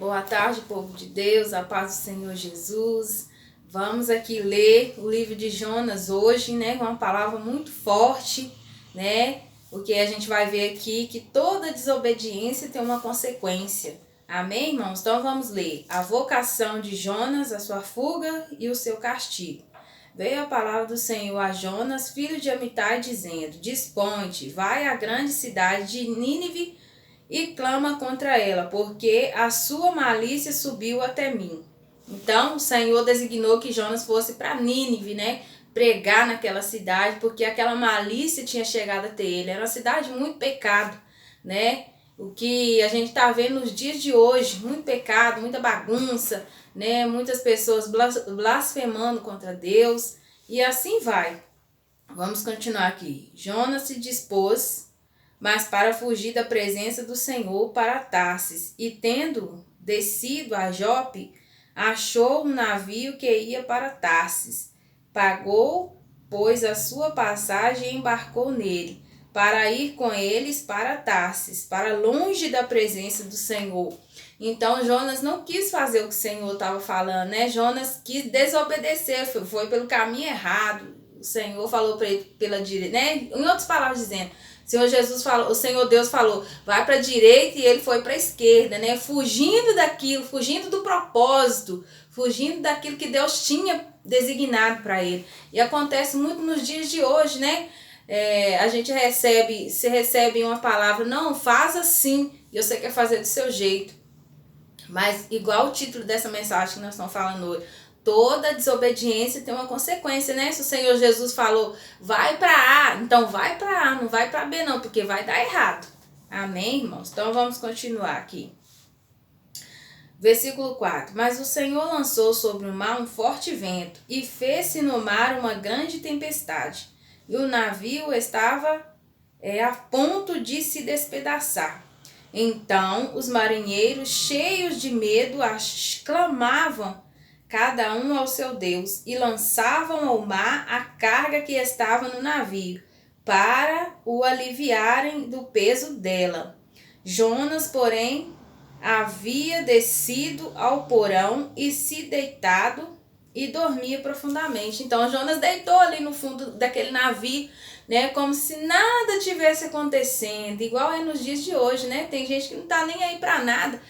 Boa tarde, povo de Deus, a paz do Senhor Jesus. Vamos aqui ler o livro de Jonas hoje, né, com uma palavra muito forte, né? Porque a gente vai ver aqui que toda desobediência tem uma consequência. Amém, irmãos? Então vamos ler. A vocação de Jonas, a sua fuga e o seu castigo. Veio a palavra do Senhor a Jonas, filho de Amitai, dizendo: Dispõe-te, vai à grande cidade de Nínive e clama contra ela, porque a sua malícia subiu até mim. Então o Senhor designou que Jonas fosse para Nínive, né? Pregar naquela cidade, porque aquela malícia tinha chegado até ele. Era uma cidade muito pecado, né? O que a gente está vendo nos dias de hoje, muito pecado, muita bagunça, né? Muitas pessoas blasfemando contra Deus e assim vai. Vamos continuar aqui. Jonas se dispôs, mas para fugir da presença do Senhor para Tarsis, e tendo descido a Jope, achou um navio que ia para Tarsis. Pagou, pois, a sua passagem e embarcou nele, para ir com eles para Tarsis, para longe da presença do Senhor. Então Jonas não quis fazer o que o Senhor estava falando, né? Jonas quis desobedecer, foi pelo caminho errado. O Senhor falou para ele pela direita, né? Em outras palavras dizendo, o Senhor Deus falou, vai para a direita e ele foi para a esquerda, né? Fugindo daquilo, fugindo do propósito, fugindo daquilo que Deus tinha designado para ele. E acontece muito nos dias de hoje, né? A gente recebe uma palavra, não, faz assim, e você quer fazer do seu jeito. Mas igual o título dessa mensagem que nós estamos falando hoje, toda desobediência tem uma consequência, né? Se o Senhor Jesus falou, vai para A, então vai para A, não vai para B não, porque vai dar errado. Amém, irmãos? Então vamos continuar aqui. Versículo 4. Mas o Senhor lançou sobre o mar um forte vento, e fez-se no mar uma grande tempestade, e o navio estava a ponto de se despedaçar. Então os marinheiros, cheios de medo, clamavam cada um ao seu Deus, e lançavam ao mar a carga que estava no navio, para o aliviarem do peso dela. Jonas, porém, havia descido ao porão e se deitado e dormia profundamente. Então Jonas deitou ali no fundo daquele navio, né, como se nada tivesse acontecendo, igual é nos dias de hoje, né? Tem gente que não tá nem aí para nada,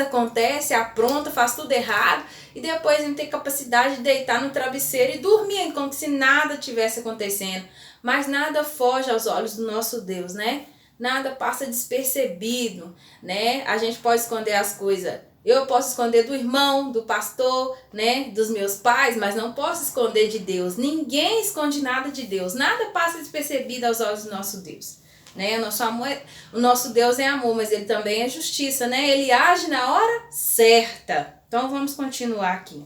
acontece, apronta, faz tudo errado e depois não tem capacidade de deitar no travesseiro e dormir como se nada tivesse acontecendo. Mas nada foge aos olhos do nosso Deus, né? Nada passa despercebido, né? A gente pode esconder as coisas. Eu posso esconder do irmão, do pastor, né, dos meus pais, mas não posso esconder de Deus. Ninguém esconde nada de Deus. Nada passa despercebido aos olhos do nosso Deus, né? O nosso Deus é amor, mas ele também é justiça, né? Ele age na hora certa. Então vamos continuar aqui.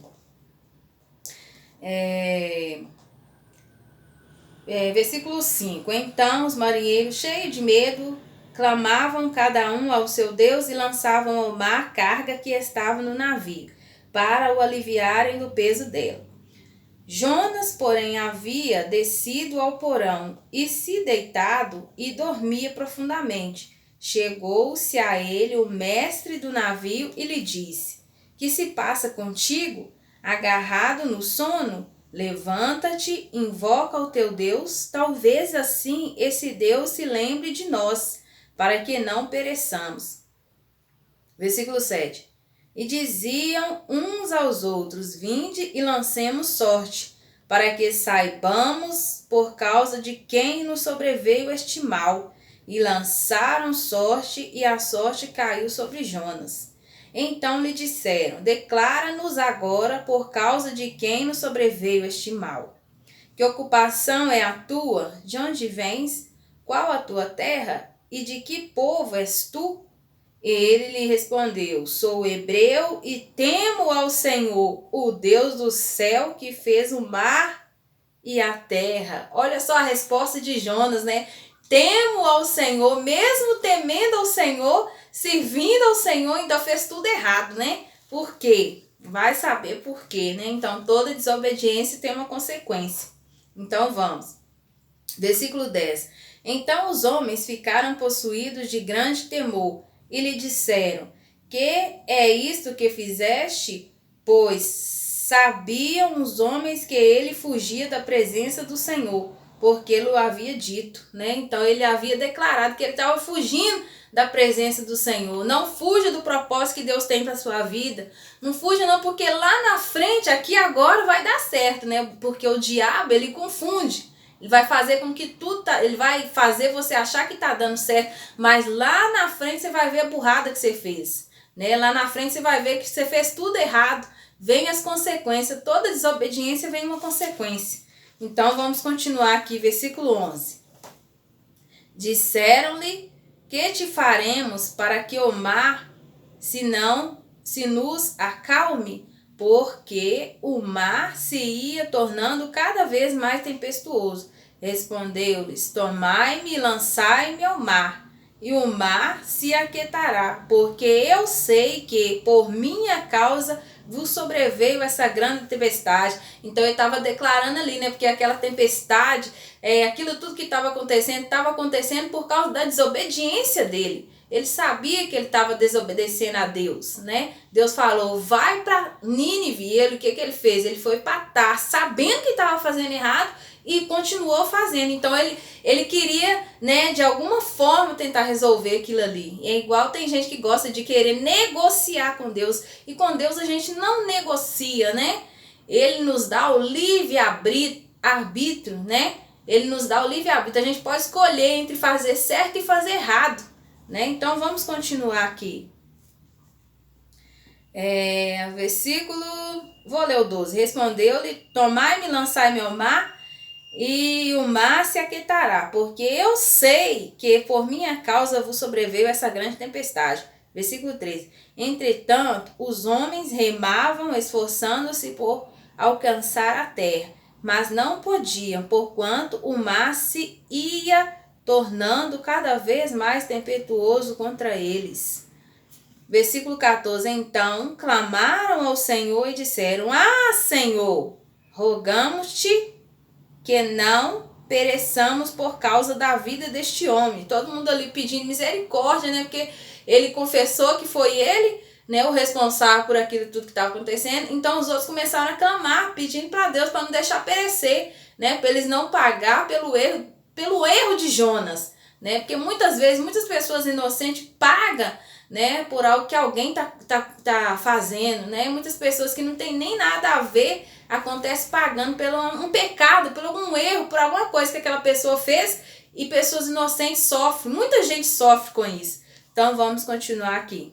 Versículo 5. Então os marinheiros, cheios de medo, clamavam cada um ao seu Deus e lançavam ao mar a carga que estava no navio, para o aliviarem do peso dela. Jonas, porém, havia descido ao porão e se deitado e dormia profundamente. Chegou-se a ele o mestre do navio e lhe disse: Que se passa contigo? Agarrado no sono? Levanta-te, invoca o teu Deus, talvez assim esse Deus se lembre de nós, para que não pereçamos. Versículo 7. E diziam uns aos outros: Vinde e lancemos sorte, para que saibamos por causa de quem nos sobreveio este mal. E lançaram sorte, e a sorte caiu sobre Jonas. Então lhe disseram: Declara-nos agora por causa de quem nos sobreveio este mal. Que ocupação é a tua? De onde vens? Qual a tua terra? E de que povo és tu? Ele lhe respondeu: Sou hebreu e temo ao Senhor, o Deus do céu, que fez o mar e a terra. Olha só a resposta de Jonas, né? Temo ao Senhor, mesmo temendo ao Senhor, servindo ao Senhor, então fez tudo errado, né? Por quê? Vai saber por quê, né? Então toda desobediência tem uma consequência. Então vamos. Versículo 10. Então os homens ficaram possuídos de grande temor e lhe disseram: que é isto que fizeste? Pois sabiam os homens que ele fugia da presença do Senhor, porque ele o havia dito, né? Então ele havia declarado que ele estava fugindo da presença do Senhor. Não fuja do propósito que Deus tem para sua vida. Não fuja não, porque lá na frente, aqui agora vai dar certo, né? Porque o diabo, ele confunde. Ele vai fazer com que ele vai fazer você achar que tá dando certo, mas lá na frente você vai ver a burrada que você fez, né? Lá na frente você vai ver que você fez tudo errado. Vem as consequências, toda desobediência vem uma consequência. Então vamos continuar aqui, versículo 11. Disseram-lhe: que te faremos para que o mar se nos acalme? Porque o mar se ia tornando cada vez mais tempestuoso. Respondeu-lhes: tomai-me e lançai-me ao mar, e o mar se aquietará, porque eu sei que por minha causa vos sobreveio essa grande tempestade. Então ele estava declarando ali, né? Porque aquela tempestade, aquilo tudo que estava acontecendo por causa da desobediência dele. Ele sabia que ele estava desobedecendo a Deus, né? Deus falou: vai para Nínive. E ele, o que ele fez? Ele foi para Tarso, sabendo que estava fazendo errado, e continuou fazendo. Então ele queria, né, de alguma forma tentar resolver aquilo ali. É igual tem gente que gosta de querer negociar com Deus, e com Deus a gente não negocia, né? Ele nos dá o livre arbítrio, né? Ele nos dá o livre arbítrio. A gente pode escolher entre fazer certo e fazer errado, né? Então vamos continuar aqui. Versículo, vou ler o 12. Respondeu-lhe: tomai-me e lançai-me ao mar, e o mar se aquietará, porque eu sei que por minha causa vos sobreveio essa grande tempestade. Versículo 13. Entretanto, os homens remavam, esforçando-se por alcançar a terra, mas não podiam, porquanto o mar se ia tornando cada vez mais tempestuoso contra eles. Versículo 14. Então clamaram ao Senhor e disseram: Senhor, rogamos-te que não pereçamos por causa da vida deste homem. Todo mundo ali pedindo misericórdia, né? Porque ele confessou que foi ele, né, o responsável por aquilo tudo que estava acontecendo. Então os outros começaram a clamar, pedindo para Deus para não deixar perecer, né? Para eles não pagar pelo erro de Jonas, né? Porque muitas vezes muitas pessoas inocentes pagam, né, por algo que alguém tá fazendo, né? Muitas pessoas que não tem nem nada a ver acontece pagando pelo um pecado, por algum erro, por alguma coisa que aquela pessoa fez, e pessoas inocentes sofrem. Muita gente sofre com isso. Então vamos continuar aqui.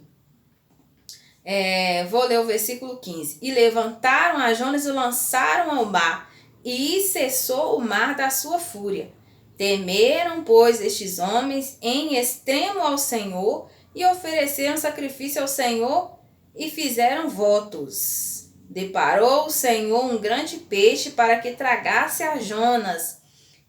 Vou ler o versículo 15. E levantaram a Jonas e o lançaram ao mar, e cessou o mar da sua fúria. Temeram, pois, estes homens em extremo ao Senhor, e ofereceram sacrifício ao Senhor e fizeram votos. Deparou o Senhor um grande peixe para que tragasse a Jonas.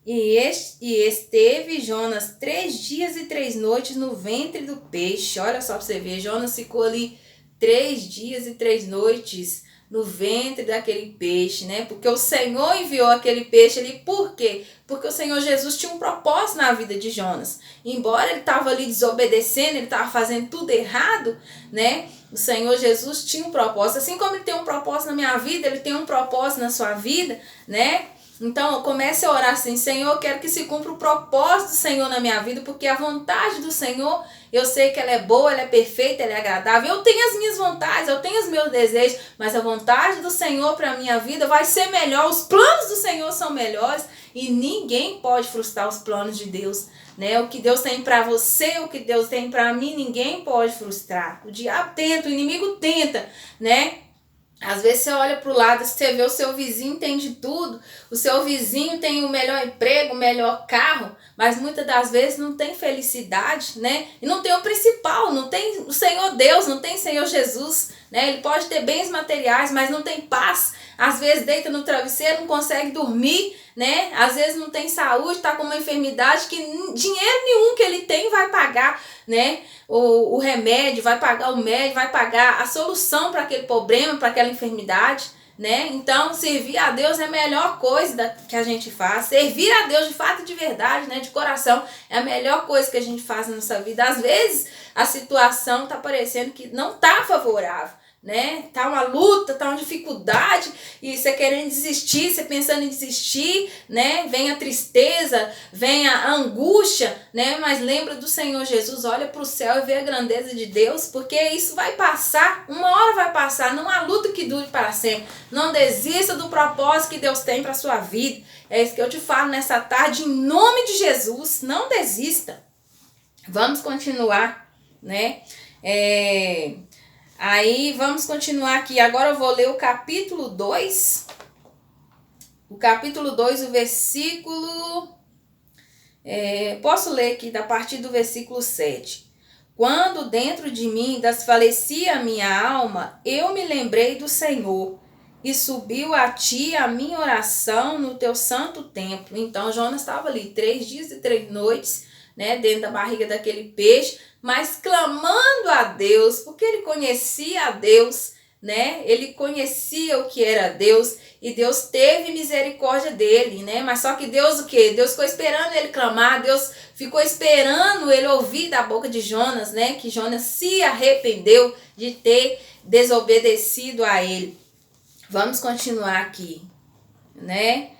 E esteve Jonas 3 dias e 3 noites no ventre do peixe. Olha só para você ver, Jonas ficou ali 3 dias e 3 noites no ventre daquele peixe, né? Porque o Senhor enviou aquele peixe ali. Por quê? Porque o Senhor Jesus tinha um propósito na vida de Jonas. Embora ele estava ali desobedecendo, ele estava fazendo tudo errado, né? O Senhor Jesus tinha um propósito. Assim como ele tem um propósito na minha vida, ele tem um propósito na sua vida, né? Então comece a orar assim: Senhor, eu quero que se cumpra o propósito do Senhor na minha vida, porque a vontade do Senhor, eu sei que ela é boa, ela é perfeita, ela é agradável. Eu tenho as minhas vontades, eu tenho os meus desejos, mas a vontade do Senhor para a minha vida vai ser melhor. Os planos do Senhor são melhores e ninguém pode frustrar os planos de Deus, né? O que Deus tem para você, o que Deus tem para mim, ninguém pode frustrar. O diabo tenta, o inimigo tenta, né? Às vezes você olha para o lado, você vê o seu vizinho tem de tudo, o seu vizinho tem o melhor emprego, o melhor carro, mas muitas das vezes não tem felicidade, né? E não tem o principal, não tem o Senhor Deus, não tem o Senhor Jesus, né? Ele pode ter bens materiais, mas não tem paz. Às vezes deita no travesseiro, não consegue dormir, né? Às vezes não tem saúde, está com uma enfermidade que dinheiro nenhum que ele tem vai pagar, né? O remédio, vai pagar o médico, vai pagar a solução para aquele problema, para aquela enfermidade, né? Então, servir a Deus é a melhor coisa que a gente faz. Servir a Deus de fato e de verdade, né? De coração, é a melhor coisa que a gente faz na nossa vida. Às vezes, a situação tá parecendo que não tá favorável, né? Tá uma luta, tá uma dificuldade e você querendo desistir, você pensando em desistir, né? Vem a tristeza, vem a angústia, né? Mas lembra do Senhor Jesus, olha para o céu e vê a grandeza de Deus, porque isso vai passar, uma hora vai passar, não há luta que dure para sempre. Não desista do propósito que Deus tem para sua vida. É isso que eu te falo nessa tarde, em nome de Jesus, não desista. Vamos continuar, né? Aí vamos continuar aqui. Agora eu vou ler o capítulo 2. O capítulo 2, o versículo... posso ler aqui a partir do versículo 7. Quando dentro de mim desfalecia a minha alma, eu me lembrei do Senhor, e subiu a ti a minha oração no teu santo templo. Então Jonas estava ali 3 dias e 3 noites, né, dentro da barriga daquele peixe, mas clamando a Deus, porque ele conhecia a Deus, né? Ele conhecia o que era Deus, e Deus teve misericórdia dele, né? Mas só que Deus o quê? Deus ficou esperando ele clamar, Deus ficou esperando ele ouvir da boca de Jonas, né? Que Jonas se arrependeu de ter desobedecido a ele. Vamos continuar aqui, né?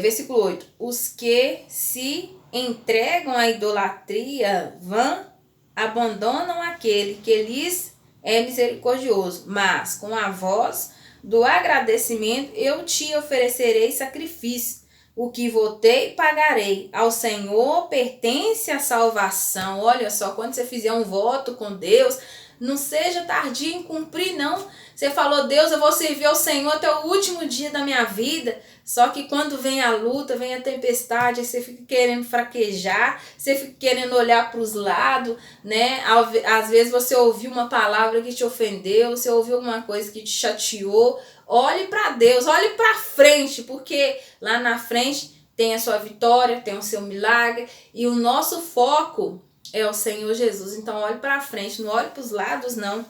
Versículo 8. Os que se entregam à idolatria vã abandonam aquele que lhes é misericordioso, mas com a voz do agradecimento eu te oferecerei sacrifício. O que votei, pagarei. Ao Senhor pertence a salvação. Olha só, quando você fizer um voto com Deus, não seja tardio em cumprir, não. Você falou, Deus, eu vou servir ao Senhor até o último dia da minha vida. Só que quando vem a luta, vem a tempestade, aí você fica querendo fraquejar, você fica querendo olhar para os lados, né? Às vezes você ouviu uma palavra que te ofendeu, você ouviu alguma coisa que te chateou. Olhe para Deus, olhe para frente, porque lá na frente tem a sua vitória, tem o seu milagre, e o nosso foco é o Senhor Jesus. Então olhe para frente, não olhe para os lados, não.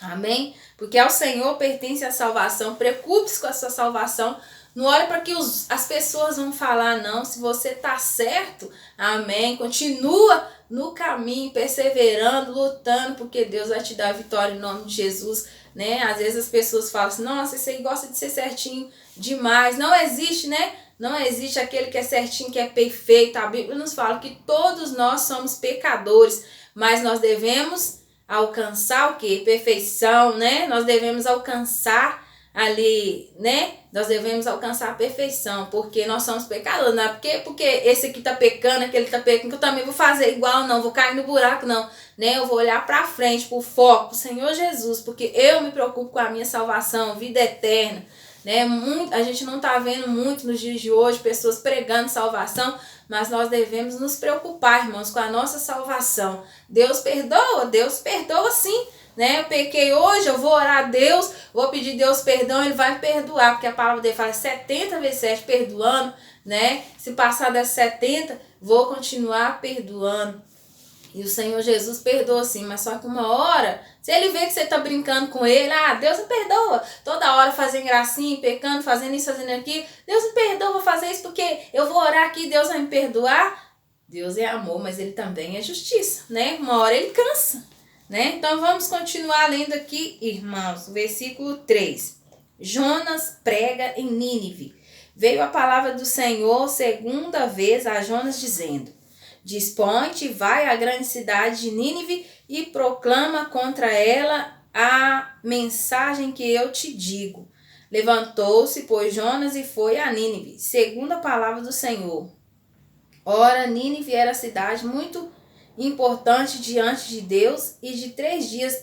Amém? Porque ao Senhor pertence a salvação. Preocupe-se com a sua salvação. Não olhe para que as pessoas vão falar, não. Se você está certo, amém. Continua no caminho, perseverando, lutando, porque Deus vai te dar a vitória em nome de Jesus, né? Às vezes as pessoas falam assim, nossa, esse aí gosta de ser certinho demais. Não existe, né? Não existe aquele que é certinho, que é perfeito. A Bíblia nos fala que todos nós somos pecadores, mas nós devemos alcançar o quê? Perfeição, né? Nós devemos alcançar ali, né? Nós devemos alcançar a perfeição, porque nós somos pecadores, não é porque esse aqui tá pecando, aquele tá pecando, que eu também vou fazer igual, não, vou cair no buraco, não, né? Eu vou olhar pra frente, pro foco, pro Senhor Jesus, porque eu me preocupo com a minha salvação, vida eterna, né? A gente não tá vendo muito nos dias de hoje pessoas pregando salvação, mas nós devemos nos preocupar, irmãos, com a nossa salvação. Deus perdoa sim, né? Eu pequei hoje, eu vou orar a Deus, vou pedir Deus perdão, Ele vai me perdoar, porque a palavra dele fala 70 vezes 7 perdoando, né? Se passar das 70, vou continuar perdoando. E o Senhor Jesus perdoa sim, mas só que uma hora, se Ele vê que você está brincando com Ele, Deus me perdoa, toda hora fazendo gracinha, pecando, fazendo isso, fazendo aquilo, Deus me perdoa, vou fazer isso porque eu vou orar aqui, Deus vai me perdoar. Deus é amor, mas Ele também é justiça, né? Uma hora Ele cansa, né? Então vamos continuar lendo aqui, irmãos, versículo 3. Jonas prega em Nínive. Veio a palavra do Senhor segunda vez a Jonas dizendo: Dispõe-te, vai à grande cidade de Nínive e proclama contra ela a mensagem que eu te digo. Levantou-se, pois, Jonas e foi a Nínive, segundo a palavra do Senhor. Ora, Nínive era cidade muito importante diante de Deus, e de 3 dias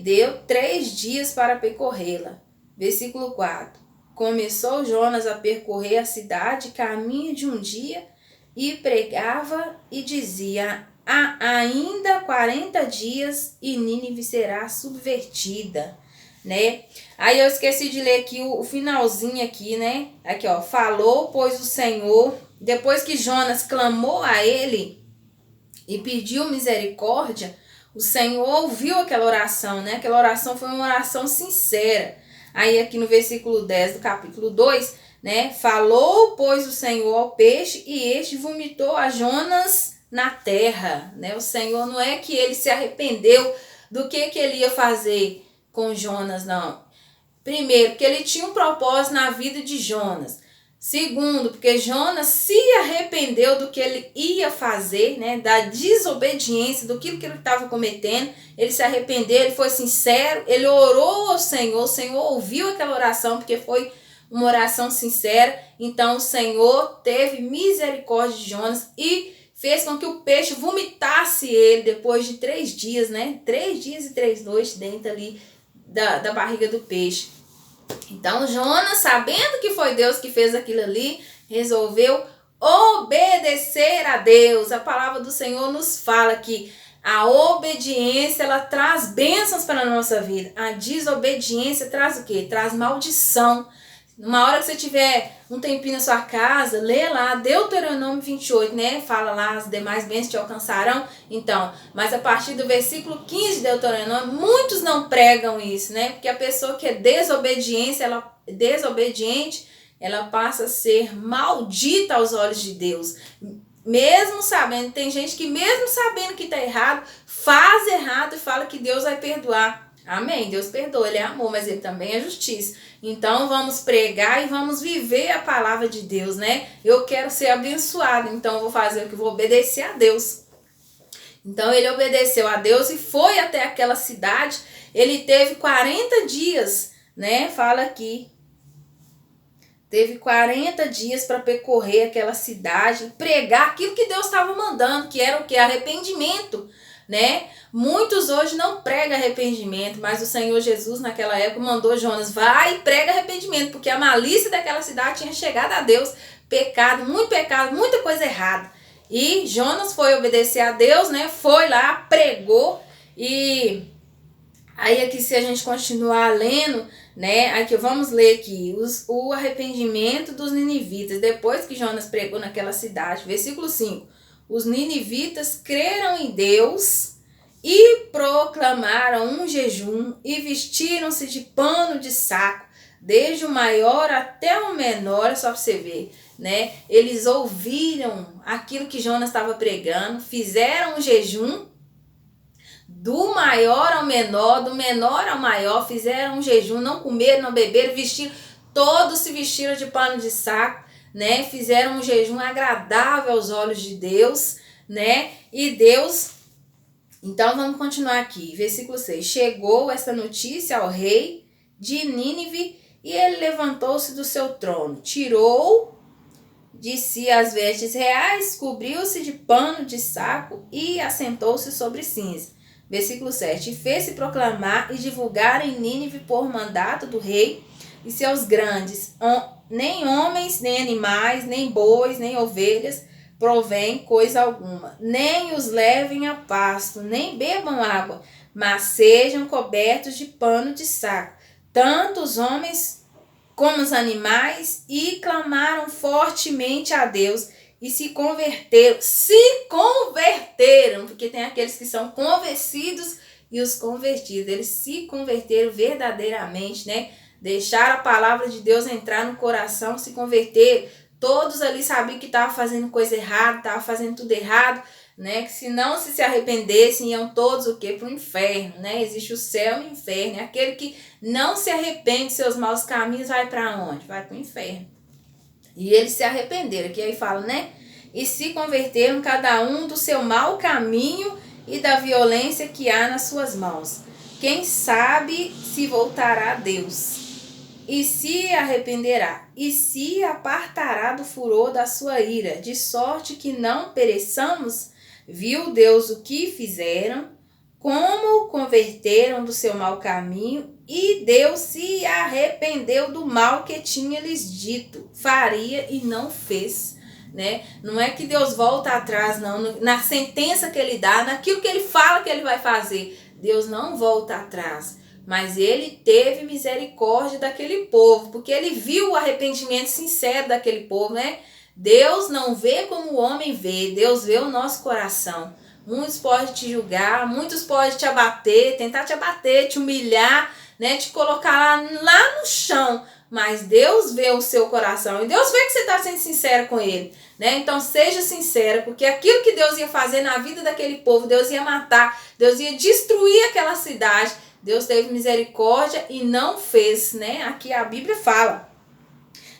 deu 3 dias para percorrê-la. Versículo 4. Começou Jonas a percorrer a cidade caminho de um dia e pregava e dizia: há ainda 40 dias e Nínive será subvertida, né? Aí eu esqueci de ler aqui o finalzinho aqui, né? Aqui, ó, falou, pois o Senhor, depois que Jonas clamou a ele e pediu misericórdia, o Senhor ouviu aquela oração, né? Aquela oração foi uma oração sincera. Aí aqui no versículo 10 do capítulo 2, né? Falou, pois, o Senhor ao peixe, e este vomitou a Jonas na terra, né? O Senhor não é que ele se arrependeu do que ele ia fazer com Jonas, não. Primeiro, porque ele tinha um propósito na vida de Jonas. Segundo, porque Jonas se arrependeu do que ele ia fazer, né? Da desobediência, do que ele estava cometendo. Ele se arrependeu, ele foi sincero, ele orou ao Senhor. O Senhor ouviu aquela oração, porque foi uma oração sincera. Então, o Senhor teve misericórdia de Jonas e fez com que o peixe vomitasse ele depois de 3 dias, né? 3 dias e 3 noites dentro ali da barriga do peixe. Então Jonas, sabendo que foi Deus que fez aquilo ali, resolveu obedecer a Deus. A palavra do Senhor nos fala que a obediência, ela traz bênçãos para a nossa vida. A desobediência traz o quê? Traz maldição. Numa hora que você tiver um tempinho na sua casa, lê lá Deuteronômio 28, né? Fala lá, as demais bênçãos te alcançarão. Então, mas a partir do versículo 15 de Deuteronômio, muitos não pregam isso, né? Porque a pessoa que é desobediente, ela passa a ser maldita aos olhos de Deus. Mesmo sabendo, tem gente que mesmo sabendo que está errado, faz errado e fala que Deus vai perdoar. Amém, Deus perdoa, Ele é amor, mas Ele também é justiça. Então vamos pregar e vamos viver a palavra de Deus, né? Eu quero ser abençoado, então eu vou fazer o que? Vou obedecer a Deus. Então ele obedeceu a Deus e foi até aquela cidade. Ele teve 40 dias, né? Fala aqui. Teve 40 dias para percorrer aquela cidade, pregar aquilo que Deus estava mandando, que era o que? Arrependimento, né? Muitos hoje não pregam arrependimento, mas o Senhor Jesus naquela época mandou Jonas, vai e prega arrependimento, porque a malícia daquela cidade tinha chegado a Deus, pecado, muita coisa errada. E Jonas foi obedecer a Deus, né? Foi lá, pregou. E aí aqui, se a gente continuar lendo, né? Aqui vamos ler aqui o arrependimento dos ninivitas, depois que Jonas pregou naquela cidade. Versículo 5. Os ninivitas creram em Deus e proclamaram um jejum e vestiram-se de pano de saco, desde o maior até o menor, só para você ver, né? Eles ouviram aquilo que Jonas estava pregando, fizeram um jejum, do maior ao menor, do menor ao maior, fizeram um jejum, não comeram, não beberam, todos se vestiram de pano de saco, né? Fizeram um jejum agradável aos olhos de Deus, né? E Deus... Então vamos continuar aqui, versículo 6. Chegou essa notícia ao rei de Nínive e ele levantou-se do seu trono, tirou de si as vestes reais, cobriu-se de pano de saco e assentou-se sobre cinza. Versículo 7. E fez-se proclamar e divulgar em Nínive por mandato do rei e seus grandes, nem homens, nem animais, nem bois, nem ovelhas, provém coisa alguma, nem os levem a pasto, nem bebam água, mas sejam cobertos de pano de saco, tanto os homens como os animais, e clamaram fortemente a Deus e se converteram, porque tem aqueles que são convencidos e os convertidos, eles se converteram verdadeiramente, né? Deixaram a palavra de Deus entrar no coração, se converteram. Todos ali sabiam que estavam fazendo coisa errada, estavam fazendo tudo errado, né? Que se não se arrependessem, iam todos o quê? Para o inferno, né? Existe o céu e o inferno. É aquele que não se arrepende de seus maus caminhos, vai para onde? Vai para o inferno. E eles se arrependeram, que aí fala, né? E se converteram cada um do seu mau caminho e da violência que há nas suas mãos. Quem sabe se voltará a Deus e se arrependerá, e se apartará do furor da sua ira, de sorte que não pereçamos. Viu Deus o que fizeram, como converteram do seu mau caminho, e Deus se arrependeu do mal que tinha lhes dito, faria e não fez. Né? Não é que Deus volta atrás, não. Na sentença que ele dá, naquilo que ele fala que ele vai fazer, Deus não volta atrás. Mas ele teve misericórdia daquele povo, porque ele viu o arrependimento sincero daquele povo, né? Deus não vê como o homem vê, Deus vê o nosso coração. muitos podem te julgar, muitos podem te abater, tentar te abater, te humilhar, né? Te colocar lá no chão. Mas Deus vê o seu coração e Deus vê que você está sendo sincera com Ele, né? Então seja sincera, porque aquilo que Deus ia fazer na vida daquele povo, Deus ia matar, Deus ia destruir aquela cidade. Deus teve misericórdia e não fez, né? Aqui a Bíblia fala.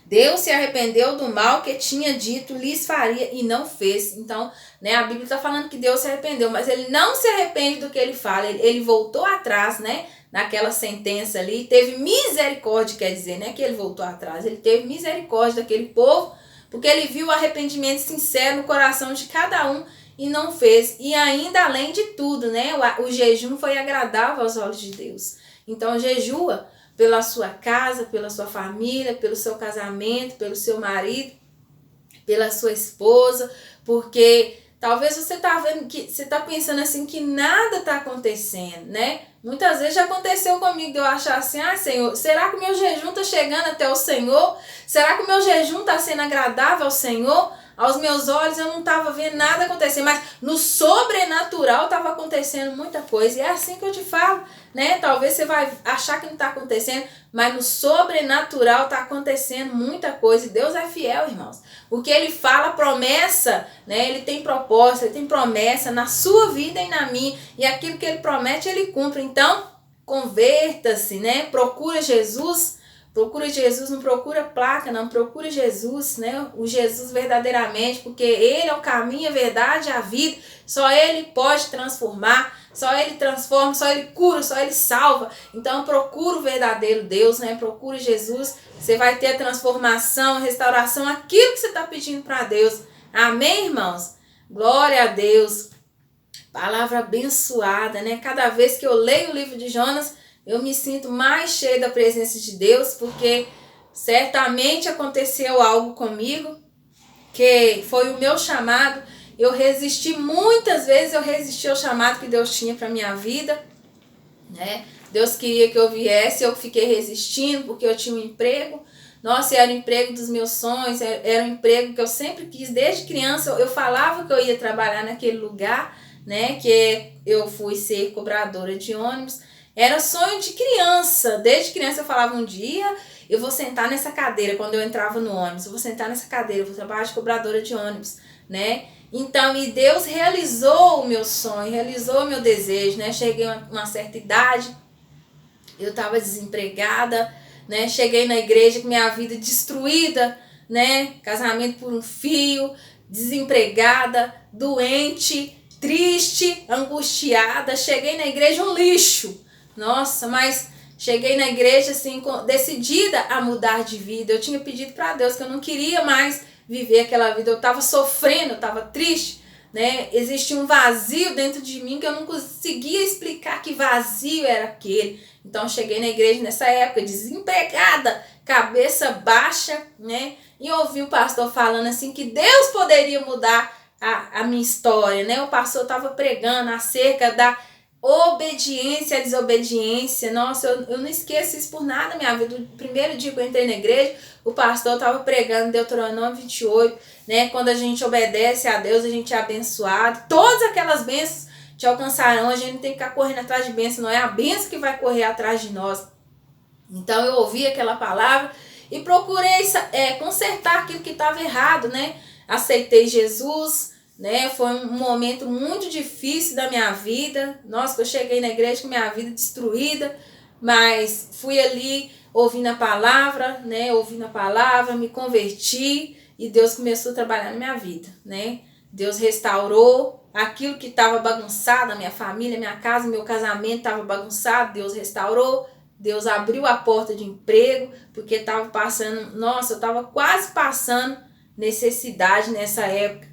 Deus se arrependeu do mal que tinha dito, lhes faria e não fez. Então, né, a Bíblia está falando que Deus se arrependeu, mas ele não se arrepende do que ele fala. Ele voltou atrás, né, naquela sentença ali, teve misericórdia, quer dizer, né, que ele voltou atrás. Ele teve misericórdia daquele povo, porque ele viu o arrependimento sincero no coração de cada um e não fez. E ainda além de tudo, né, o jejum foi agradável aos olhos de Deus. Então, jejua pela sua casa, pela sua família, pelo seu casamento, pelo seu marido, pela sua esposa, porque talvez você tá vendo que você tá pensando assim que nada tá acontecendo, né? Muitas vezes já aconteceu comigo de eu achar assim, Senhor, será que o meu jejum tá chegando até o Senhor? Será que o meu jejum tá sendo agradável ao Senhor? Aos meus olhos eu não estava vendo nada acontecer, mas no sobrenatural estava acontecendo muita coisa. E é assim que eu te falo, né? Talvez você vai achar que não está acontecendo, mas no sobrenatural está acontecendo muita coisa. E Deus é fiel, irmãos. O que Ele fala, promessa, né? Ele tem propósito, Ele tem promessa na sua vida e na minha. E aquilo que Ele promete, Ele cumpre. Então, converta-se, né? Procura Jesus. Procura Jesus, não procura placa, não, procura Jesus, né? O Jesus verdadeiramente, porque Ele é o caminho, a verdade e a vida. Só Ele pode transformar, só Ele transforma, só Ele cura, só Ele salva. Então procura o verdadeiro Deus, né? Procura Jesus, você vai ter a transformação, a restauração, aquilo que você está pedindo para Deus. Amém, irmãos? Glória a Deus. Palavra abençoada, né? Cada vez que eu leio o livro de Jonas, eu me sinto mais cheia da presença de Deus, porque certamente aconteceu algo comigo, que foi o meu chamado. Eu resisti, muitas vezes eu resisti ao chamado que Deus tinha para minha vida, né? Deus queria que eu viesse, eu fiquei resistindo, porque eu tinha um emprego. Nossa, era o emprego dos meus sonhos, era um emprego que eu sempre quis, desde criança. Eu falava que eu ia trabalhar naquele lugar, né? Que eu fui ser cobradora de ônibus. Era sonho de criança. Desde criança eu falava, um dia eu vou sentar nessa cadeira. Quando eu entrava no ônibus, eu vou sentar nessa cadeira, eu vou trabalhar de cobradora de ônibus, né? Então, e Deus realizou o meu sonho, realizou o meu desejo, né? Cheguei a uma certa idade, eu estava desempregada, né? Cheguei na igreja com minha vida destruída, né? Casamento por um fio, desempregada, doente, triste, angustiada. Cheguei na igreja um lixo. Nossa, mas cheguei na igreja assim, decidida a mudar de vida. Eu tinha pedido para Deus que eu não queria mais viver aquela vida. Eu estava sofrendo, eu estava triste, né? Existia um vazio dentro de mim que eu não conseguia explicar que vazio era aquele. Então cheguei na igreja nessa época desempregada, cabeça baixa, né? E ouvi o pastor falando assim que Deus poderia mudar a minha história, né? O pastor estava pregando acerca da obediência à desobediência. Nossa, eu não esqueço isso por nada na minha vida. O primeiro dia que eu entrei na igreja, o pastor estava pregando Deuteronômio 28, né? Quando a gente obedece a Deus, a gente é abençoado. Todas aquelas bênçãos te alcançarão. A gente não tem que ficar correndo atrás de bênção, não é a bênção que vai correr atrás de nós. Então eu ouvi aquela palavra e procurei consertar aquilo que estava errado, né? Aceitei Jesus, né? Foi um momento muito difícil da minha vida. Nossa, eu cheguei na igreja com minha vida destruída, mas fui ali ouvindo a palavra, né? Ouvindo a palavra, me converti e Deus começou a trabalhar na minha vida, né? Deus restaurou aquilo que estava bagunçado na minha família, minha casa, meu casamento estava bagunçado, Deus restaurou. Deus abriu a porta de emprego, porque estava passando, nossa, eu estava quase passando necessidade nessa época.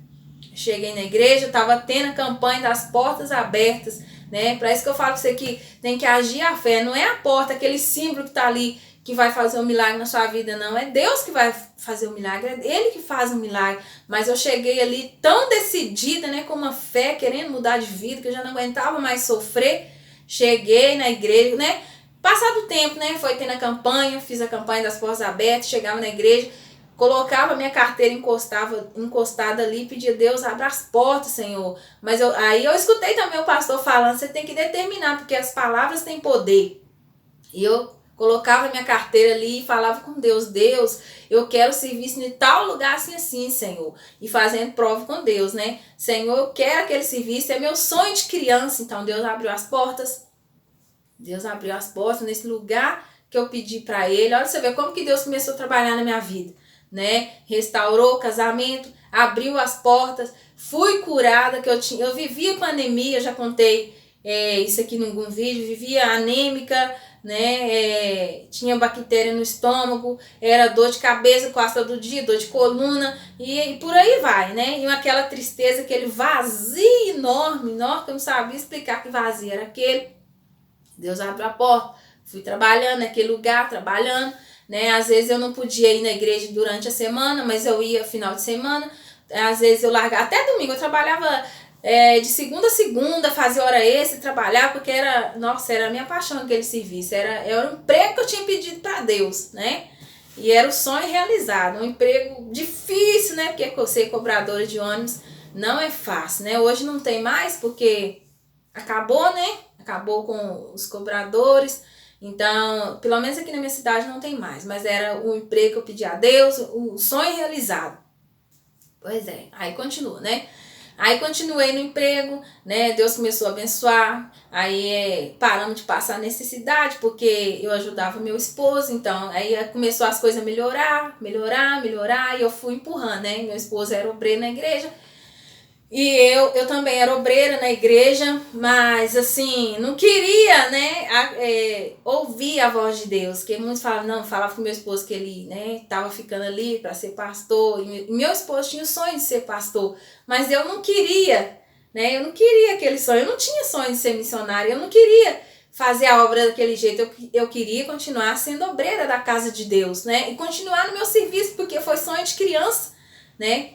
Cheguei na igreja, estava tendo a campanha das portas abertas, né? Para isso que eu falo que você que tem que agir a fé, não é a porta, aquele símbolo que está ali, que vai fazer um milagre na sua vida, não. É Deus que vai fazer o milagre, é Ele que faz o milagre. Mas eu cheguei ali tão decidida, né, com uma fé, querendo mudar de vida, que eu já não aguentava mais sofrer. Cheguei na igreja, né? Passado o tempo, né, foi tendo a campanha, fiz a campanha das portas abertas, chegava na igreja, colocava minha carteira encostada ali, pedia Deus, abra as portas, Senhor. Mas aí eu escutei também o pastor falando, você tem que determinar, porque as palavras têm poder. E eu colocava minha carteira ali e falava com Deus, Deus, eu quero serviço em tal lugar assim, assim, Senhor. E fazendo prova com Deus, né? Senhor, eu quero aquele serviço, é meu sonho de criança. Então Deus abriu as portas. Deus abriu as portas nesse lugar que eu pedi para Ele. Olha, você vê como que Deus começou a trabalhar na minha vida, né? Restaurou o casamento, abriu as portas, fui curada, eu vivia com anemia, já contei isso aqui em algum vídeo, vivia anêmica, né? Tinha bactéria no estômago, era dor de cabeça quase todo dia, dor de coluna e por aí vai, né? E aquela tristeza, aquele vazio enorme, enorme, que eu não sabia explicar que vazio era aquele. Deus abriu a porta, fui trabalhando naquele lugar, trabalhando, né? Às vezes eu não podia ir na igreja durante a semana, mas eu ia final de semana. Às vezes eu largava, até domingo, eu trabalhava de segunda a segunda, fazia hora extra, trabalhar, porque era a minha paixão aquele serviço. Era um emprego que eu tinha pedido para Deus, né? E era o sonho realizado, um emprego difícil, né? Porque ser cobradora de ônibus não é fácil, né? Hoje não tem mais, porque acabou, né? Acabou com os cobradores. Então, pelo menos aqui na minha cidade não tem mais. Mas era o emprego que eu pedi a Deus, o sonho realizado. Pois é, aí continua, né? Aí continuei no emprego, né? Deus começou a abençoar. Aí paramos de passar necessidade, porque eu ajudava meu esposo. Então, aí começou as coisas a melhorar. E eu fui empurrando, né? Meu esposo era obreiro na igreja. E eu também era obreira na igreja, mas assim, não queria, né, ouvir a voz de Deus, porque muitos falavam com meu esposo que ele, né, tava ficando ali para ser pastor, e meu esposo tinha o sonho de ser pastor, mas eu não queria, né, eu não queria aquele sonho, eu não tinha sonho de ser missionária, eu não queria fazer a obra daquele jeito, eu queria continuar sendo obreira da casa de Deus, né, e continuar no meu serviço, porque foi sonho de criança, né.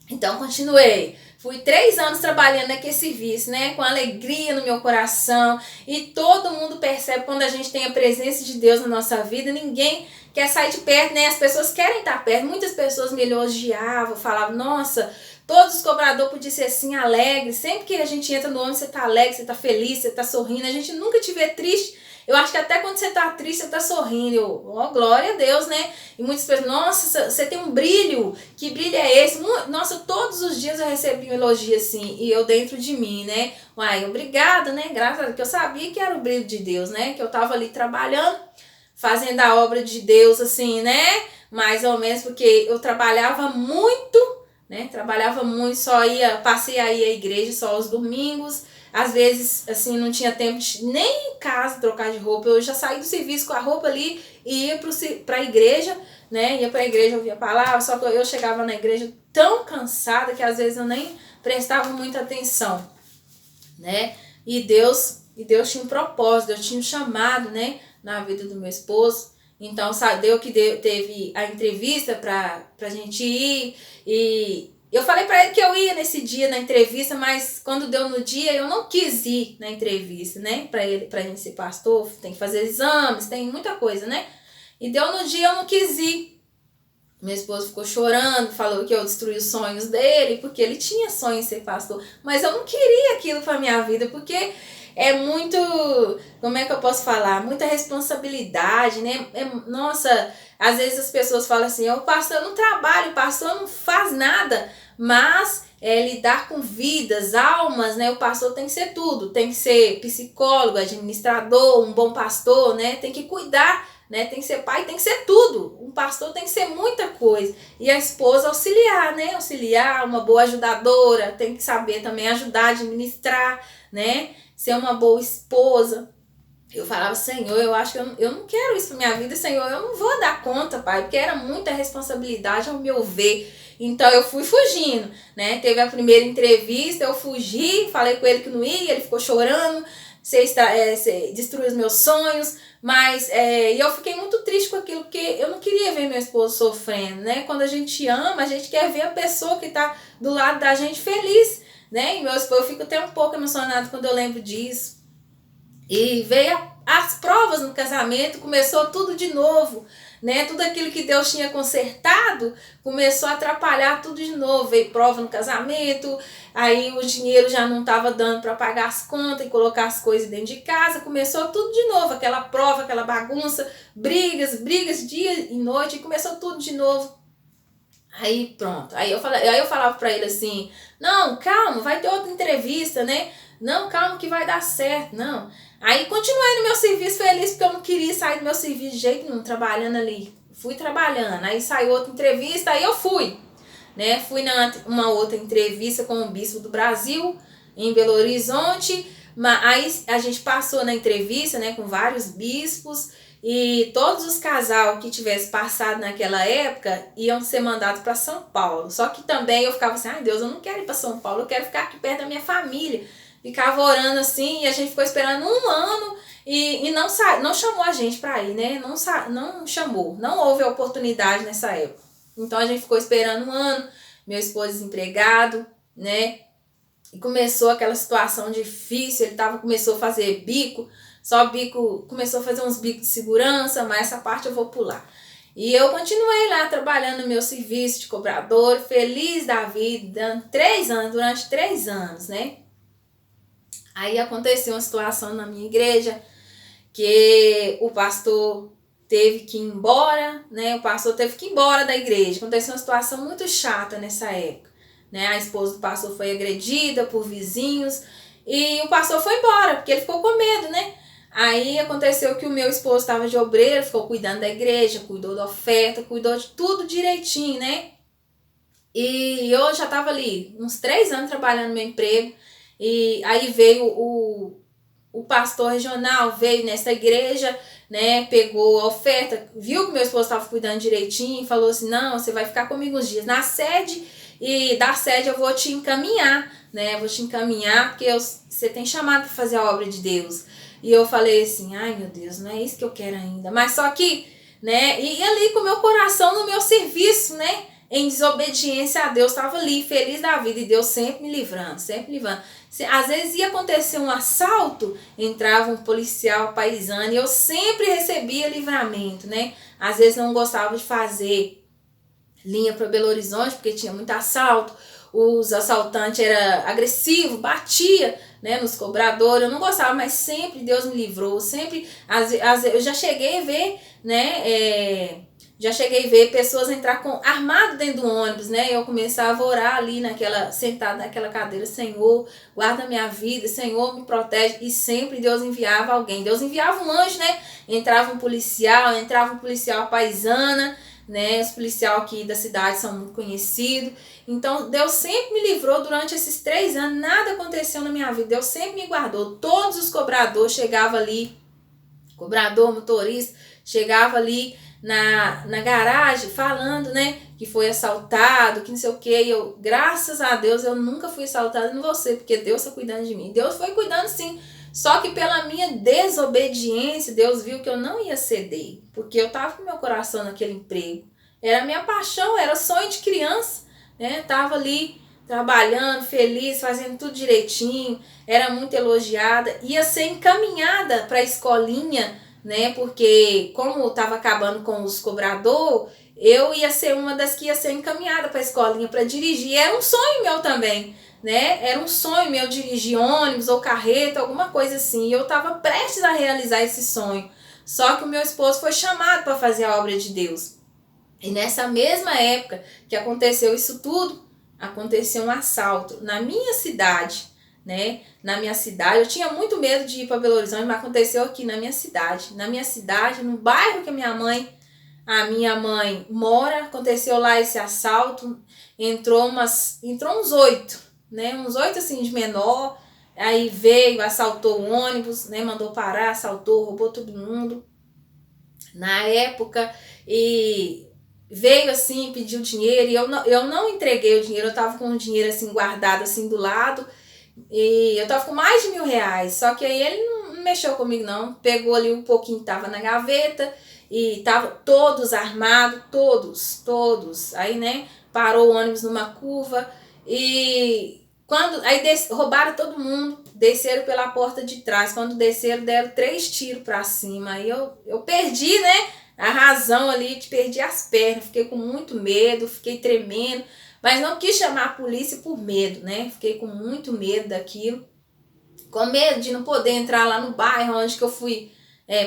Então, continuei. Fui 3 anos trabalhando naquele serviço, né? Com alegria no meu coração. E todo mundo percebe quando a gente tem a presença de Deus na nossa vida. Ninguém quer sair de perto, né? As pessoas querem estar perto. Muitas pessoas me elogiavam, falavam, nossa, todos os cobradores podiam ser assim, alegres. Sempre que a gente entra no ônibus, você tá alegre, você tá feliz, você tá sorrindo. A gente nunca te vê triste. Eu acho que até quando você tá triste, você tá sorrindo. Glória a Deus, né? E muitas pessoas, nossa, você tem um brilho. Que brilho é esse? Nossa, todos os dias eu recebi um elogio assim. E eu dentro de mim, né? Uai, obrigada, né? Graças a Deus, que eu sabia que era o brilho de Deus, né? Que eu tava ali trabalhando, fazendo a obra de Deus, assim, né? Mais ou menos, porque eu trabalhava muito, né? Trabalhava muito, passei aí à igreja só aos domingos. Às vezes, assim, não tinha tempo de nem em casa trocar de roupa. Eu já saí do serviço com a roupa ali e ia pra igreja, né? Ia pra igreja, ouvia a palavra, só que eu chegava na igreja tão cansada que às vezes eu nem prestava muita atenção, né? E Deus tinha um propósito, Deus tinha um chamado, né? Na vida do meu esposo. Então, teve a entrevista pra gente ir e eu falei pra ele que eu ia nesse dia na entrevista, mas quando deu no dia eu não quis ir na entrevista, né? Pra gente ser pastor, tem que fazer exames, tem muita coisa, né? E deu no dia eu não quis ir. Meu esposo ficou chorando, falou que eu destruí os sonhos dele, porque ele tinha sonho em ser pastor. Mas eu não queria aquilo pra minha vida, porque é muito, como é que eu posso falar? Muita responsabilidade, né? Nossa, às vezes as pessoas falam assim, o pastor não trabalha, o pastor não faz nada, mas lidar com vidas, almas, né? O pastor tem que ser tudo, tem que ser psicólogo, administrador, um bom pastor, né? Tem que cuidar, né? Tem que ser pai, tem que ser tudo. Um pastor tem que ser muita coisa. E a esposa auxiliar, né? Auxiliar, uma boa ajudadora, tem que saber também ajudar a administrar, né? Ser uma boa esposa. Eu falava, Senhor, eu acho que eu não quero isso pra minha vida, Senhor, eu não vou dar conta, Pai, porque era muita responsabilidade ao meu ver. Então eu fui fugindo, né? Teve a primeira entrevista, eu fugi, falei com ele que não ia, ele ficou chorando, você destruiu os meus sonhos, mas e eu fiquei muito triste com aquilo, porque eu não queria ver meu esposo sofrendo, né? Quando a gente ama, a gente quer ver a pessoa que tá do lado da gente feliz, né? E meu esposo, eu fico até um pouco emocionado quando eu lembro disso. E veio as provas no casamento, começou tudo de novo, né? Tudo aquilo que Deus tinha consertado começou a atrapalhar tudo de novo. Veio prova no casamento, aí o dinheiro já não estava dando para pagar as contas e colocar as coisas dentro de casa. Começou tudo de novo, aquela prova, aquela bagunça, brigas dia e noite, e começou tudo de novo. Aí pronto, aí eu falava pra ele assim, não, calma, vai ter outra entrevista, né? Não, calma que vai dar certo, não. Aí continuei no meu serviço feliz, porque eu não queria sair do meu serviço de jeito nenhum, trabalhando ali. Fui trabalhando, aí saiu outra entrevista, aí eu fui, né? Fui uma outra entrevista com o bispo do Brasil, em Belo Horizonte. Aí a gente passou na entrevista, né, com vários bispos, e todos os casal que tivesse passado naquela época iam ser mandados para São Paulo. Só que também eu ficava assim, ai Deus, eu não quero ir para São Paulo, eu quero ficar aqui perto da minha família. Ficava orando assim, e a gente ficou esperando 1 ano e não chamou a gente para ir, né? Não chamou, não houve oportunidade nessa época. Então a gente ficou esperando 1 ano, meu esposo desempregado, né? E começou aquela situação difícil, começou a fazer bico, começou a fazer uns bicos de segurança, mas essa parte eu vou pular. E eu continuei lá trabalhando no meu serviço de cobrador, feliz da vida, durante 3 anos, né? Aí aconteceu uma situação na minha igreja, que o pastor teve que ir embora, né? O pastor teve que ir embora da igreja. Aconteceu uma situação muito chata nessa época, né? A esposa do pastor foi agredida por vizinhos e o pastor foi embora, porque ele ficou com medo, né? Aí aconteceu que o meu esposo estava de obreiro, ficou cuidando da igreja, cuidou da oferta, cuidou de tudo direitinho, né? E eu já estava ali uns 3 anos trabalhando no meu emprego, e aí veio o pastor regional, veio nessa igreja, né, pegou a oferta, viu que meu esposo estava cuidando direitinho, falou assim, não, você vai ficar comigo uns dias na sede, e da sede eu vou te encaminhar, né, porque você tem chamado para fazer a obra de Deus. E eu falei assim, ai meu Deus, não é isso que eu quero ainda, mas só que, né, e ali com o meu coração no meu serviço, né, em desobediência a Deus, estava ali, feliz da vida, e Deus sempre me livrando, sempre me livrando. Às vezes ia acontecer um assalto, entrava um policial paisano e eu sempre recebia livramento, né? Às vezes não gostava de fazer linha para Belo Horizonte, porque tinha muito assalto, os assaltantes eram agressivos, batia, né, nos cobradores, eu não gostava, mas sempre Deus me livrou, sempre, eu já cheguei a ver, né, já cheguei a ver pessoas entrar armado dentro do ônibus, né? Eu começava a orar ali sentada naquela cadeira, Senhor, guarda minha vida, Senhor, me protege. E sempre Deus enviava alguém. Deus enviava um anjo, né? Entrava um policial paisana, né? Os policiais aqui da cidade são muito conhecidos. Então, Deus sempre me livrou durante esses 3 anos. Nada aconteceu na minha vida. Deus sempre me guardou. Todos os cobradores chegavam ali, cobrador, motorista, chegava ali na garagem falando, né, que foi assaltado, que não sei o que. E eu, graças a Deus, eu nunca fui assaltada em você, porque Deus está cuidando de mim. Deus foi cuidando sim, só que pela minha desobediência, Deus viu que eu não ia ceder, porque eu tava com meu coração naquele emprego. Era minha paixão, era sonho de criança, né? Tava ali trabalhando, feliz, fazendo tudo direitinho, era muito elogiada, ia ser encaminhada para a escolinha, né? Porque como estava acabando com os cobradores, eu ia ser uma das que ia ser encaminhada para a escolinha para dirigir. Era um sonho meu também, né? Era um sonho meu dirigir ônibus ou carreta, alguma coisa assim. E eu estava prestes a realizar esse sonho. Só que o meu esposo foi chamado para fazer a obra de Deus. E nessa mesma época que aconteceu isso tudo, aconteceu um assalto na minha cidade, né? Na minha cidade, eu tinha muito medo de ir para Belo Horizonte, mas aconteceu aqui na minha cidade. Na minha cidade, no bairro que a minha mãe mora, aconteceu lá esse assalto. Entrou uns 8, né? Uns 8 assim de menor. Aí veio, assaltou o ônibus, né? Mandou parar, assaltou, roubou todo mundo. Na época, e veio assim, pediu dinheiro, e eu não entreguei o dinheiro, eu tava com o dinheiro assim guardado assim do lado, e eu tava com mais de R$ 1.000, só que aí ele não mexeu comigo não, pegou ali um pouquinho que tava na gaveta, e tava todos armados, todos, aí né, parou o ônibus numa curva, e roubaram todo mundo, desceram pela porta de trás. Quando desceram, deram 3 tiros pra cima. Aí eu perdi, né, a razão ali, perdi as pernas. Fiquei com muito medo, fiquei tremendo. Mas não quis chamar a polícia por medo, né? Fiquei com muito medo daquilo. Com medo de não poder entrar lá no bairro onde que eu fui.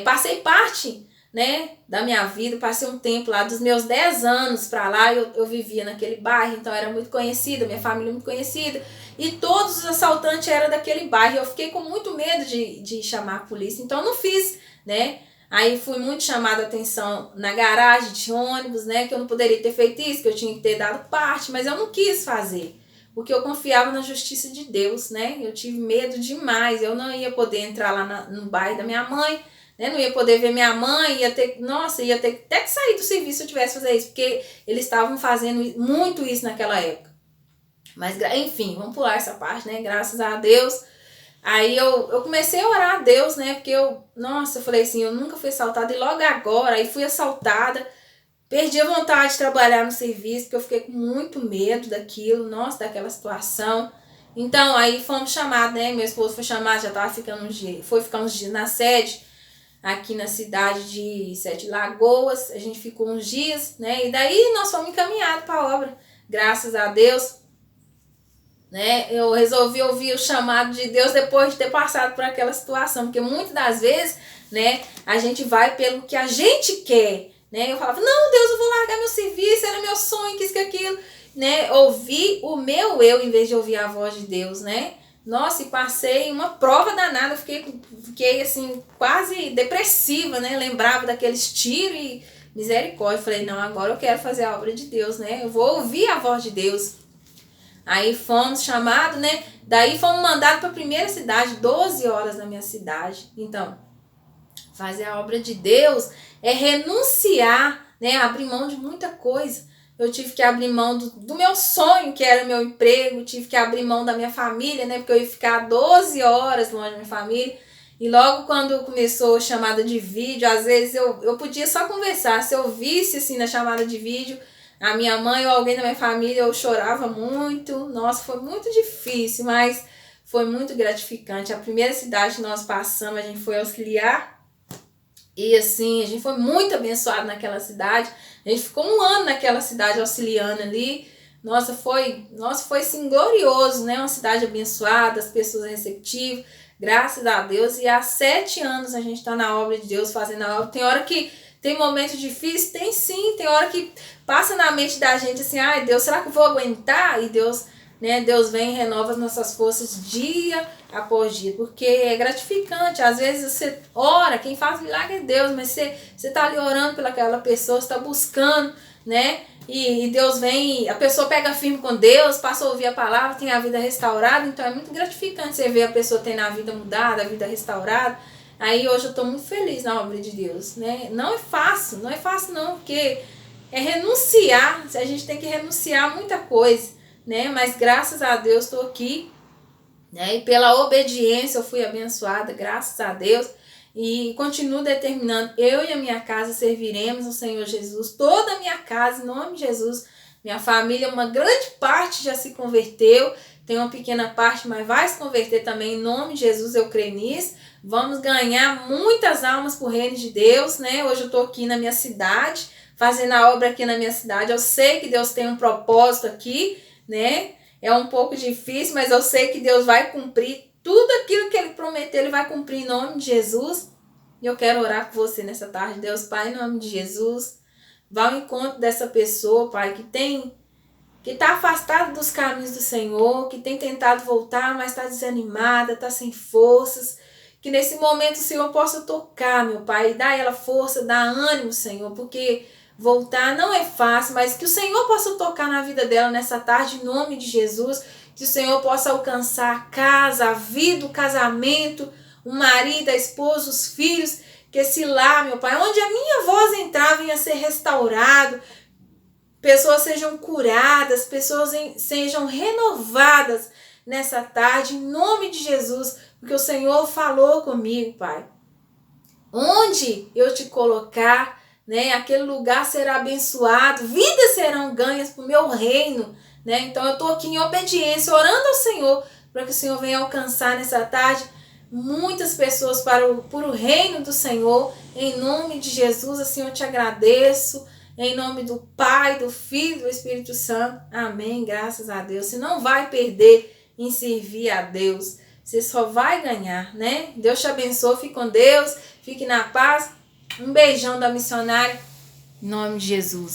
Passei parte, né, da minha vida, passei um tempo lá, dos meus 10 anos pra lá, eu vivia naquele bairro, então era muito conhecida, minha família muito conhecida, e todos os assaltantes eram daquele bairro. Eu fiquei com muito medo de chamar a polícia, então não fiz, né? Aí fui muito chamada a atenção na garagem de ônibus, né, que eu não poderia ter feito isso, que eu tinha que ter dado parte, mas eu não quis fazer. Porque eu confiava na justiça de Deus, né? Eu tive medo demais. Eu não ia poder entrar lá no bairro da minha mãe, né? Não ia poder ver minha mãe, ia ter até que sair do serviço se eu tivesse que fazer isso, porque eles estavam fazendo muito isso naquela época. Mas, enfim, vamos pular essa parte, né? Graças a Deus. Aí eu comecei a orar a Deus, né? Porque eu falei assim, eu nunca fui assaltada e logo agora, aí fui assaltada. Perdi a vontade de trabalhar no serviço, porque eu fiquei com muito medo daquilo, daquela situação. Então, aí fomos chamados, né? Meu esposo foi chamado, já estava ficando foi ficar uns dias na sede, aqui na cidade de Sete Lagoas. A gente ficou uns dias, né? E daí nós fomos encaminhados para a obra, graças a Deus, né? Eu resolvi ouvir o chamado de Deus depois de ter passado por aquela situação, porque muitas das vezes, né, a gente vai pelo que a gente quer, né? Eu falava, não, Deus, eu vou largar meu serviço, era meu sonho, que isso, que aquilo, né? Ouvi o meu eu em vez de ouvir a voz de Deus, né? Nossa, e passei uma prova danada, eu fiquei assim, quase depressiva, né? Lembrava daqueles tiros e misericórdia. Falei, não, agora eu quero fazer a obra de Deus, né? Eu vou ouvir a voz de Deus. Aí fomos chamados, né? Daí fomos mandados para a primeira cidade, 12 horas na minha cidade. Então, fazer a obra de Deus é renunciar, né? Abrir mão de muita coisa. Eu tive que abrir mão do meu sonho, que era o meu emprego. Tive que abrir mão da minha família, né? Porque eu ia ficar 12 horas longe da minha família. E logo quando começou a chamada de vídeo, às vezes eu podia só conversar. Se eu visse assim na chamada de vídeo a minha mãe ou alguém da minha família, eu chorava muito. Nossa, foi muito difícil, mas foi muito gratificante. A primeira cidade que nós passamos, a gente foi auxiliar. E assim, a gente foi muito abençoado naquela cidade. A gente ficou 1 ano naquela cidade auxiliando ali. Nossa, foi assim, glorioso, né? Uma cidade abençoada, as pessoas receptivas, graças a Deus. E há 7 anos a gente está na obra de Deus, fazendo a obra. Tem hora que tem momentos difíceis? Tem sim. Tem hora que passa na mente da gente assim, ai Deus, será que eu vou aguentar? E Deus, né? Deus vem e renova as nossas forças dia após dia, porque é gratificante. Às vezes você ora, quem faz milagre é Deus, mas você tá ali orando pelaquela pessoa, você tá buscando, né? E Deus vem, a pessoa pega firme com Deus, passa a ouvir a palavra, tem a vida restaurada. Então é muito gratificante você ver a pessoa tendo a vida mudada, a vida restaurada. Aí hoje eu tô muito feliz na obra de Deus, né? Não é fácil não, porque é renunciar, a gente tem que renunciar a muita coisa, né? Mas graças a Deus estou aqui, né? E pela obediência eu fui abençoada, graças a Deus. E continuo determinando, eu e a minha casa serviremos o Senhor Jesus, toda a minha casa, em nome de Jesus. Minha família, uma grande parte já se converteu, tem uma pequena parte, mas vai se converter também, em nome de Jesus, eu creio nisso. Vamos ganhar muitas almas para o reino de Deus, né? Hoje eu estou aqui na minha cidade, fazendo a obra aqui na minha cidade. Eu sei que Deus tem um propósito aqui, né? É um pouco difícil, mas eu sei que Deus vai cumprir tudo aquilo que Ele prometeu, Ele vai cumprir em nome de Jesus. E eu quero orar com você nessa tarde. Deus, Pai, em nome de Jesus, vá ao encontro dessa pessoa, Pai, que está afastada dos caminhos do Senhor, que tem tentado voltar, mas está desanimada, está sem forças. Que nesse momento o Senhor possa tocar, meu Pai, e dar ela força, dar ânimo, Senhor, porque voltar não é fácil, mas que o Senhor possa tocar na vida dela nessa tarde, em nome de Jesus, que o Senhor possa alcançar a casa, a vida, o casamento, o marido, a esposa, os filhos, que esse lar, meu Pai, onde a minha voz entrar, venha ser restaurado, pessoas sejam curadas, pessoas sejam renovadas nessa tarde, em nome de Jesus, porque o Senhor falou comigo, Pai. Onde eu te colocar, né, aquele lugar será abençoado, vidas serão ganhas para o meu reino, né? Então eu estou aqui em obediência, orando ao Senhor, para que o Senhor venha alcançar nessa tarde muitas pessoas por o reino do Senhor. Em nome de Jesus, assim eu te agradeço. Em nome do Pai, do Filho e do Espírito Santo. Amém. Graças a Deus. Você não vai perder em servir a Deus. Você só vai ganhar, né? Deus te abençoe. Fique com Deus. Fique na paz. Um beijão da missionária. Em nome de Jesus.